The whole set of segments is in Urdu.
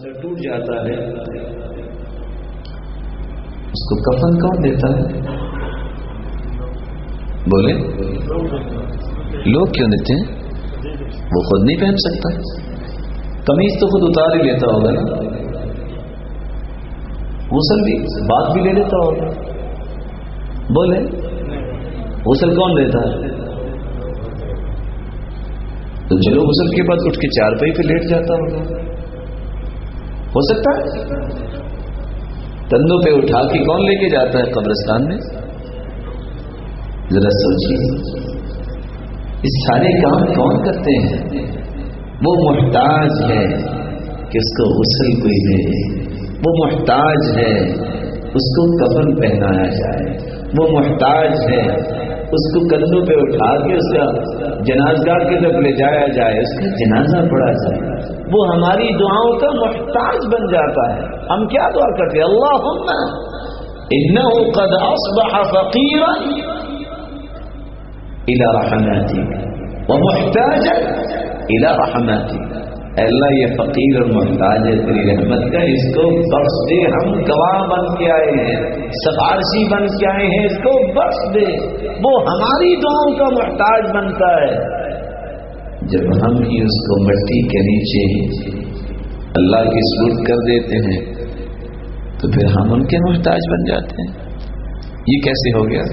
ٹوٹ جاتا ہے اس کو کفن کون دیتا ہے؟ بولے لوگ کیوں دیتے ہیں؟ وہ خود نہیں پہن سکتا، قمیض تو خود اتار ہی لیتا ہوگا نا، غسل بھی بات بھی لے لیتا ہوگا، بولے غسل کون دیتا ہے؟ تو چلو غسل کے بعد اٹھ کے چارپائی پہ لیٹ جاتا ہوگا، ہو سکتا ہے؟ کندھوں پہ اٹھا کے کون لے کے جاتا ہے قبرستان میں؟ ذرا سوچیے، اس سارے کام کون کرتے ہیں؟ وہ محتاج ہے کہ اس کو غسل کوئی دے، وہ محتاج ہے اس کو کفن پہنایا جائے، وہ محتاج ہے اس کو کندھوں پہ اٹھا کے اس کا جنازگاہ کی طرف لے جایا جائے، اس کا جنازہ پڑھا جائے، وہ ہماری دعاؤں کا محتاج بن جاتا ہے۔ ہم کیا دعا کرتے ہیں؟ اللہم انہ قد اصبح فقیرا الی رحمتک ومحتاجا الی رحمتک، اے اللہ یہ فقیر اور محتاج ہے تیری رحمت کا، اس کو بخش دے، ہم گواہ بن کے آئے ہیں، سفارشی بن کے آئے ہیں، اس کو بخش دے، وہ ہماری دعاؤں کا محتاج بنتا ہے۔ جب ہم ہی اس کو مٹی کے نیچے اللہ کی سپرد کر دیتے ہیں تو پھر ہم ان کے محتاج بن جاتے ہیں۔ یہ کیسے ہو گیا؟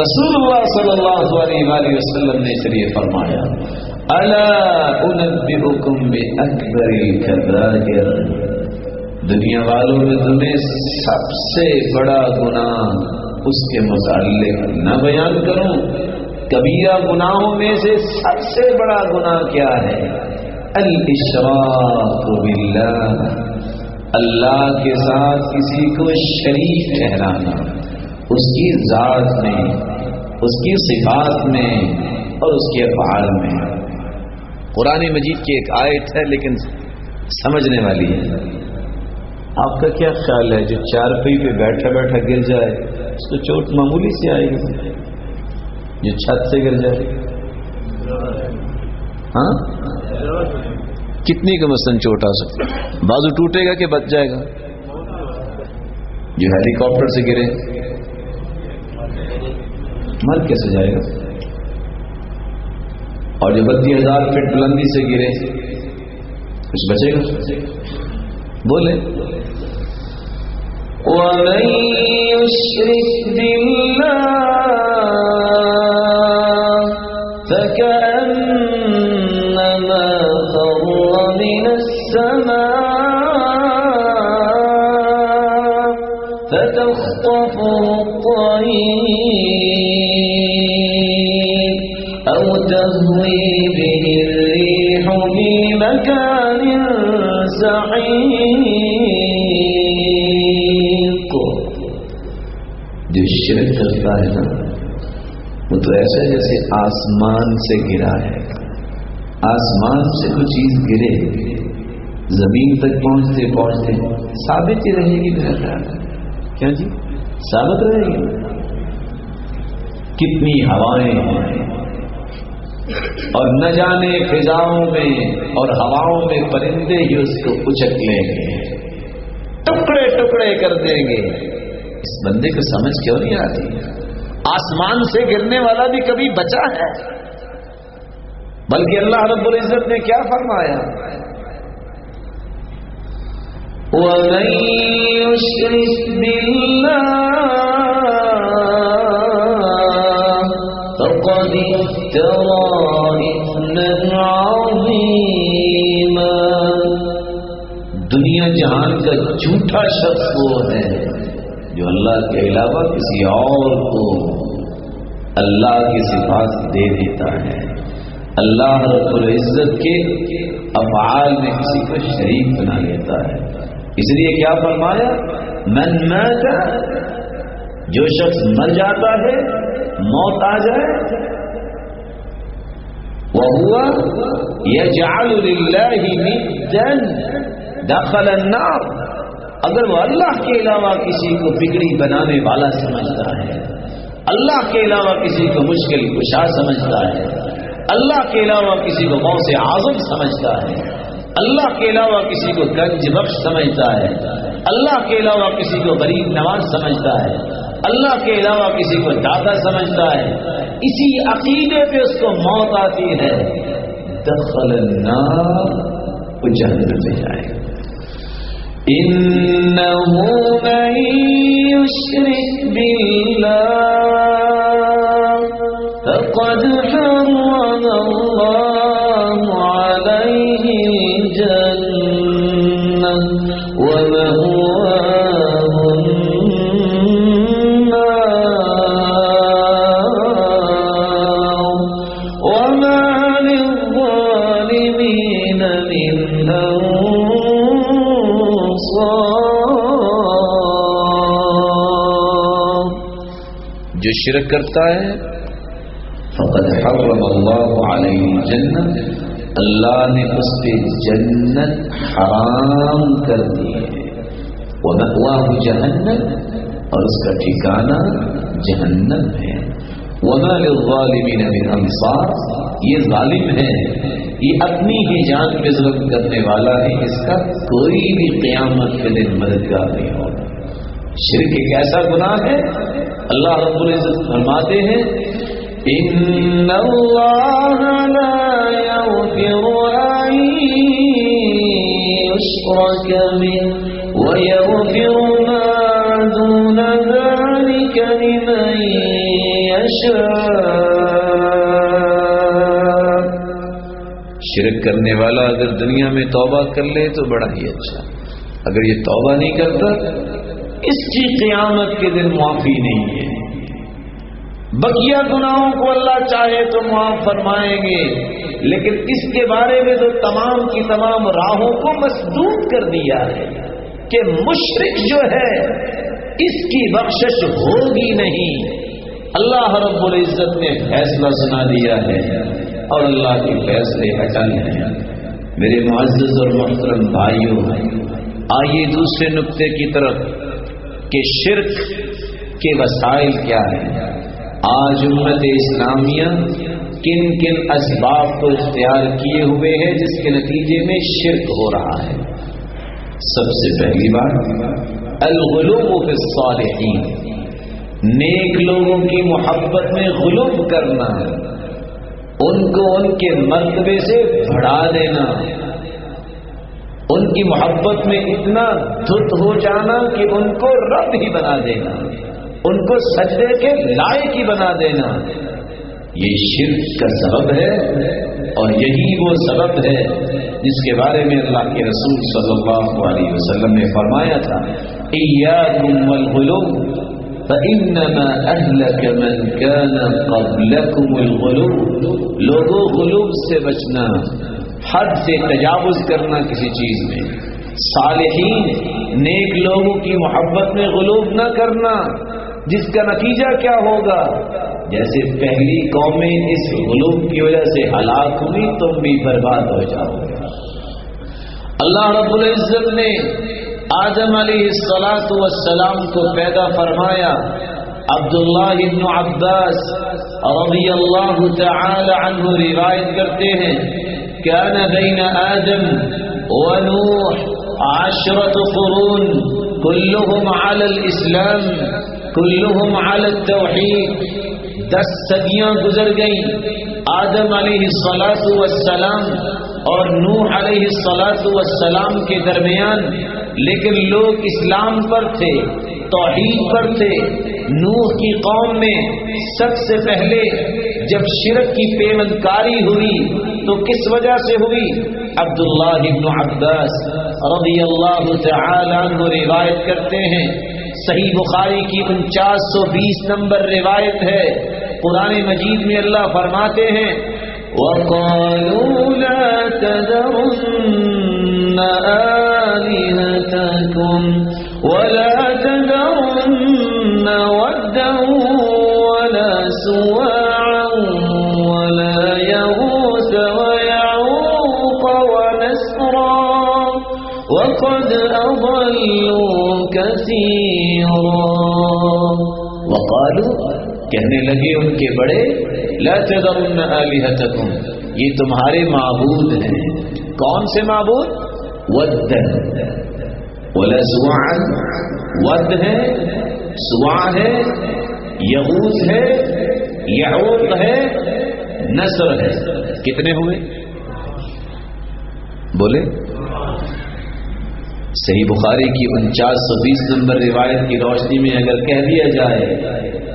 رسول اللہ صلی اللہ علیہ وآلہ وسلم نے اس لیے فرمایا الا انبئکم باکبر الکبائر، دنیا والوں میں تمہیں سب سے بڑا گناہ اس کے متعلق نہ بیان کروں؟ کبیرہ گناہوں میں سے سب سے بڑا گناہ کیا ہے؟ الاشراک باللہ، اللہ کے ساتھ کسی کو شریک ٹھہرانا، اس کی ذات میں، اس کی صفات میں اور اس کے افعال میں۔ قرآن مجید کی ایک آیت ہے لیکن سمجھنے والی ہے۔ آپ کا کیا خیال ہے جو چارپائی پہ بیٹھا بیٹھا گر جائے اس کو چوٹ معمولی سی آئے گی؟ جو چھت سے گر جائے ہاں کتنی کا مثلاً چوٹ آ سکتی؟ بازو ٹوٹے گا کہ بچ جائے گا؟ جو ہیلی کاپٹر سے گرے مر کیسے جائے گا؟ اور جو 32,000 فٹ بلندی سے گرے کچھ بچے گا؟ بولے وَمَن يُشْرِكْ بِاللَّهِ فَكَأَنَّمَا خَرَّ مِنَ السَّمَاءِ فَتَخْطَفُهُ الطَّيْرُ أَوْ تَهْوِي بِهِ الرِّيحُ فِي مَكَانٍ سَحِيقٍ۔ جو شرک کرتا ہے نا وہ تو ایسا جیسے آسمان سے گرا ہے، آسمان سے کوئی چیز گرے زمین تک پہنچتے پہنچتے ثابت ہی رہے گی، میرا خیال ہے کیا جی ثابت رہے گی؟ کتنی ہوائیں ہیں اور نہ جانے فضاؤں میں اور ہواؤں میں پرندے ہی اس کو اچک لیں گے، ٹکڑے ٹکڑے کر دیں گے۔ اس بندے کو سمجھ کیوں نہیں آتی؟ آسمان سے گرنے والا بھی کبھی بچا ہے؟ بلکہ اللہ رب العزت نے کیا فرمایا؟ وَمَن يُشْرِكْ بِاللَّهِ فَقَدِ افْتَرَىٰ إِثْمًا عَظِيمًا۔ دنیا جہان کا جھوٹا شخص وہ ہے جو اللہ کے علاوہ کسی اور کو اللہ کی صفات دے دیتا ہے، اللہ رب العزت کے افعال میں کسی کو شریک بنا لیتا ہے۔ اس لیے کیا فرمایا؟ من مات، جو شخص مر جاتا ہے، موت آ جائے، وَهُوَ يَجْعَلُ لِلَّهِ نِدًّا دَخَلَ النَّارِ، اگر وہ اللہ کے علاوہ کسی کو بگڑی بنانے والا سمجھتا ہے، اللہ کے علاوہ کسی کو مشکل کشا سمجھتا ہے، اللہ کے علاوہ کسی کو غوث اعظم سمجھتا ہے، اللہ کے علاوہ کسی کو گنج بخش سمجھتا ہے، اللہ کے علاوہ کسی کو غریب نواز سمجھتا ہے، اللہ کے علاوہ کسی کو داتا سمجھتا ہے، اسی عقیدے پہ اس کو موت آتی ہے، دخل النار، وہ جہنم میں جائے گا۔ إِنَّهُ مَن يُشْرِكْ بِاللَّهِ فَقَدْ حَرَّمَ اللَّهُ عَلَيْهِ الْجَنَّةَ وَمَأْوَاهُ النَّارُ وَمَا لِلظَّالِمِينَ مِنْ جو شرک کرتا ہے فقد حرم اللہ علیہ الجنت، اللہ نے اس پہ جنت حرام کر دی ہے، ومأواہ جہنم، اور اس کا ٹھکانہ جہنم ہے، وما للظالمین من انصار، یہ ظالم ہے، یہ اپنی ہی جان پہ ظلم کرنے والا ہے، اس کا کوئی بھی قیامت کے دن مددگار نہیں ہوگا۔ شرک ایک ایسا گناہ ہے، اللہ رب العزت فرماتے ہیں ان اللہ لا یغفر ان یشرک بہ ویغفر ما دون ذلک لمن یشاء۔ شرک کرنے والا اگر دنیا میں توبہ کر لے تو بڑا ہی اچھا، اگر یہ توبہ نہیں کرتا اس کی قیامت کے دن معافی نہیں ہے۔ بقیہ گناہوں کو اللہ چاہے تو معاف فرمائیں گے، لیکن اس کے بارے میں تو تمام کی تمام راہوں کو مسدود کر دیا ہے کہ مشرک جو ہے اس کی بخشش ہوگی نہیں۔ اللہ رب العزت نے فیصلہ سنا دیا ہے اور اللہ کے فیصلے اٹل ہیں۔ میرے معزز اور محترم بھائیوں، آئیے دوسرے نقطے کی طرف کہ شرک کے وسائل کیا ہیں۔ آج امت اسلامیہ کن کن اسباب کو اختیار کیے ہوئے ہے جس کے نتیجے میں شرک ہو رہا ہے۔ سب سے پہلی بات الغلو فی الصالحین، نیک لوگوں کی محبت میں غلو کرنا، ان کو ان کے مرتبے سے بڑھا دینا، ان کی محبت میں اتنا دھت ہو جانا کہ ان کو رب ہی بنا دینا، ان کو سجدے کے لائق ہی بنا دینا، یہ شرک کا سبب ہے، اور یہی وہ سبب ہے جس کے بارے میں اللہ کے رسول صلی اللہ علیہ وسلم نے فرمایا تھا ایاکم والغلو فإنما أهلك من كان قبلكم الغلو، لوگوں غلو سے بچنا، حد سے تجاوز کرنا کسی چیز میں، صالحین نیک لوگوں کی محبت میں غلو نہ کرنا، جس کا نتیجہ کیا ہوگا؟ جیسے پہلی قومیں اس غلو کی وجہ سے ہلاک ہوئی، تم بھی برباد ہو جاؤ گے۔ اللہ رب العزت نے آدم علیہ السلام کو پیدا فرمایا۔ عبداللہ ابن عباس رضی اللہ تعالی عنہ روایت کرتے ہیں كان بين آدم ونوح 10 قرون كلهم على الإسلام كلهم على التوحید، 10 صدیاں گزر گئیں آدم علیہ السلام اور نوح علیہ السلام کے درمیان، لیکن لوگ اسلام پر تھے، توحید پر تھے۔ نوح کی قوم میں سب سے پہلے جب شرک کی پیمندکاری ہوئی تو کس وجہ سے ہوئی؟ عبداللہ ابن عباس رضی اللہ تعالی عنہ روایت کرتے ہیں، صحیح بخاری کی 4920 نمبر روایت ہے، قرآن مجید میں اللہ فرماتے ہیں وَقَالُوا لَا تَذَرُنَّ آلِهَتَكُمْ وَلَا تَذَرُنَّ وَدًّا وَلَا سُوَاعًا وَلَا يَغُوثَ وَيَعُوقَ وَنَسْرًا وَقَدْ أَضَلُّوا كَثِيرًا۔ وَقَالُوا، کہنے لگے ان کے بڑے، لا تذرن آلہتکم، یہ تمہارے معبود ہیں، کون سے معبود؟ ودن ولا سواعا، ود ہے، سوا ہے، یغوث ہے، یعوق ہے، نصر ہے. کتنے ہوئے بولے؟ صحیح بخاری کی 4920 نمبر روایت کی روشنی میں اگر کہہ دیا جائے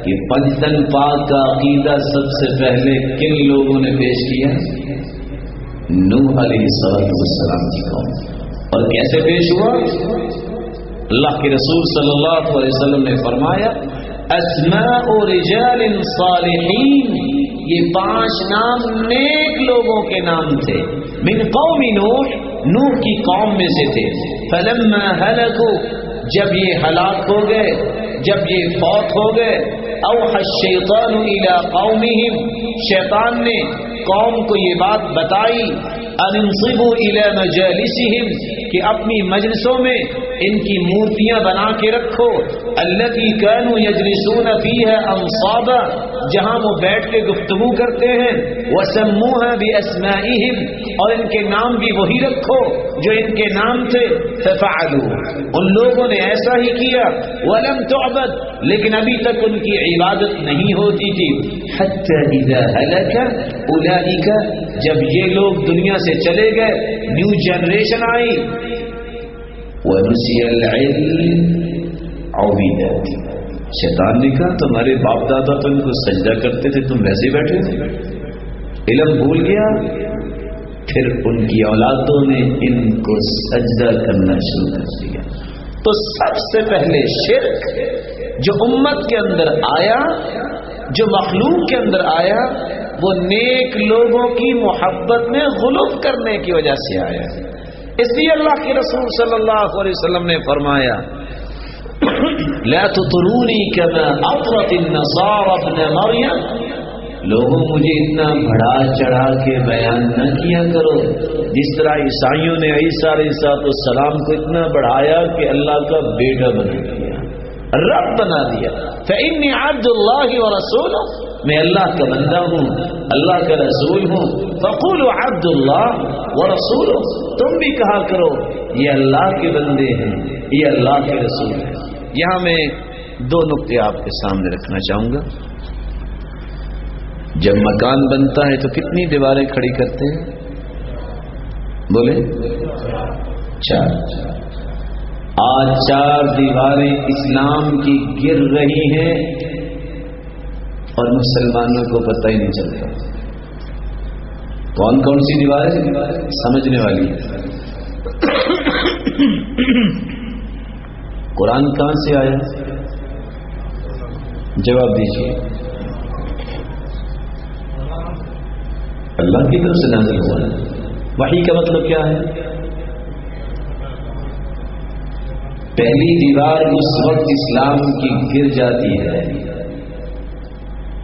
کہ پنجتن پاک کا عقیدہ سب سے پہلے کن لوگوں نے پیش کیا؟ نوح علیہ السلام کی قوم. اور کیسے پیش ہوا؟ اللہ کے رسول صلی اللہ علیہ وسلم نے فرمایا اسماء رجال صالحین، یہ 5 نام نیک لوگوں کے نام تھے. من قوم نوح، نوح کی قوم میں سے تھے. فلما ہلکوا، جب یہ ہلاک ہو گئے، جب یہ فوت ہو گئے، اوحى الشیطان الى قومهم، شیطان نے قوم کو یہ بات بتائی ان انصبوا الى مجالسهم، کہ اپنی مجلسوں میں ان کی مورتیاں بنا کے رکھو. التي كانوا يجلسون فيها انصابا، جہاں وہ بیٹھ کے گفتگو کرتے ہیں. وسموها باسمائهم، اور ان کے نام بھی وہی رکھو جو ان کے نام تھے. ففعلوا، ان لوگوں نے ایسا ہی کیا. ولم تعبد، لیکن ابھی تک ان کی عبادت نہیں ہوتی تھی. حتى اذا هلك اولئک، جب یہ لوگ دنیا سے چلے گئے، نیو جنریشن آئی. وَنُسِيَ الْعِلْمِ عُبِدَتْ، شیطان نے کہا تمہارے باپ دادا تو ان کو سجدہ کرتے تھے، تم ویسے بیٹھے تھے. علم بھول گیا. پھر ان کی اولادوں نے ان کو سجدہ کرنا شروع کر دیا. تو سب سے پہلے شرک جو امت کے اندر آیا، جو مخلوق کے اندر آیا، وہ نیک لوگوں کی محبت میں غلو کرنے کی وجہ سے آیا. اس لیے اللہ کے رسول صلی اللہ علیہ وسلم نے فرمایا لا تطرونی کما اطرت النصارى ابن مریم، لوگوں مجھے اتنا بڑھا چڑھا کے بیان نہ کیا کرو جس طرح عیسائیوں نے عیسیٰ علیہ السلام کو اتنا بڑھایا کہ اللہ کا بیٹا بنا دیا، رب بنا دیا. فإنی عبد اللہ ورسولہ، میں اللہ کا بندہ ہوں، اللہ کا رسول ہوں. فقولوا عبد اللہ ورسولہ، تم بھی کہا کرو یہ اللہ کے بندے ہیں، یہ اللہ کے رسول ہیں. یہاں میں 2 نقطے آپ کے سامنے رکھنا چاہوں گا. جب مکان بنتا ہے تو کتنی دیواریں کھڑی کرتے ہیں؟ بولے 4. آج 4 دیواریں اسلام کی گر رہی ہیں اور مسلمانوں کو پتہ ہی نہیں چلتا. کون کون سی دیواریں؟ سمجھنے والی. قرآن کہاں سے آیا؟ جواب دیجیے. اللہ کی طرف سے نازل ہوا ہے. وحی کا مطلب کیا ہے؟ پہلی دیوار اس وقت اسلام کی گر جاتی ہے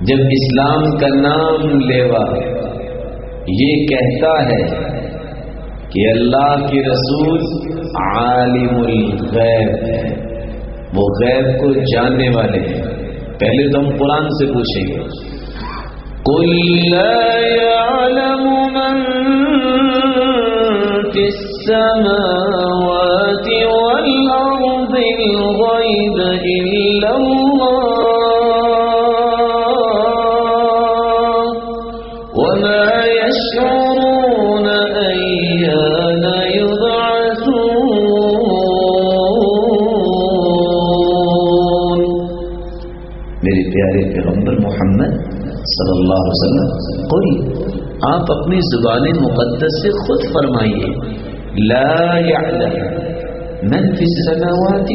جب اسلام کا نام لیوا یہ کہتا ہے کہ اللہ کے رسول عالم الغیب ہے، وہ غیب کو جاننے والے ہیں. پہلے تو ہم قرآن سے پوچھیں گے قُلْ لَا يَعْلَمُ مَنْ فِي السَّمَاوَاتِ وَالْأَرْضِ الْغَيْبَ إِلَّا اللَّهُ وَمَا يَشْعُرُونَ أَيَّانَ يُبْعَثُونَ. میرے پیارے پیغمبر محمد صلی اللہ علیہ وسلم، قل، آپ اپنی زبان مقدس سے خود فرمائیے لا يعلم من فی السماوات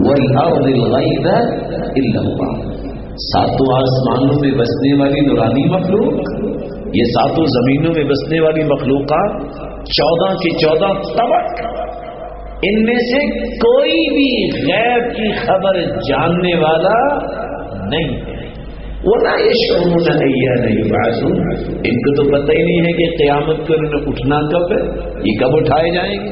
والارض الغیب الا اللہ. 7 آسمانوں میں بسنے والی نورانی مخلوق، یہ 7 زمینوں میں بسنے والی مخلوقات 14 کی 14 طبق، ان میں سے کوئی بھی غیب کی خبر جاننے والا نہیں ہے. وَلَا يَشْعُرُونَ أَيَّانَ يُبْعَثُونَ، ان کو تو پتہ ہی نہیں ہے کہ قیامت کو انہوں نے اٹھنا کب ہے، یہ کب اٹھائے جائیں گے.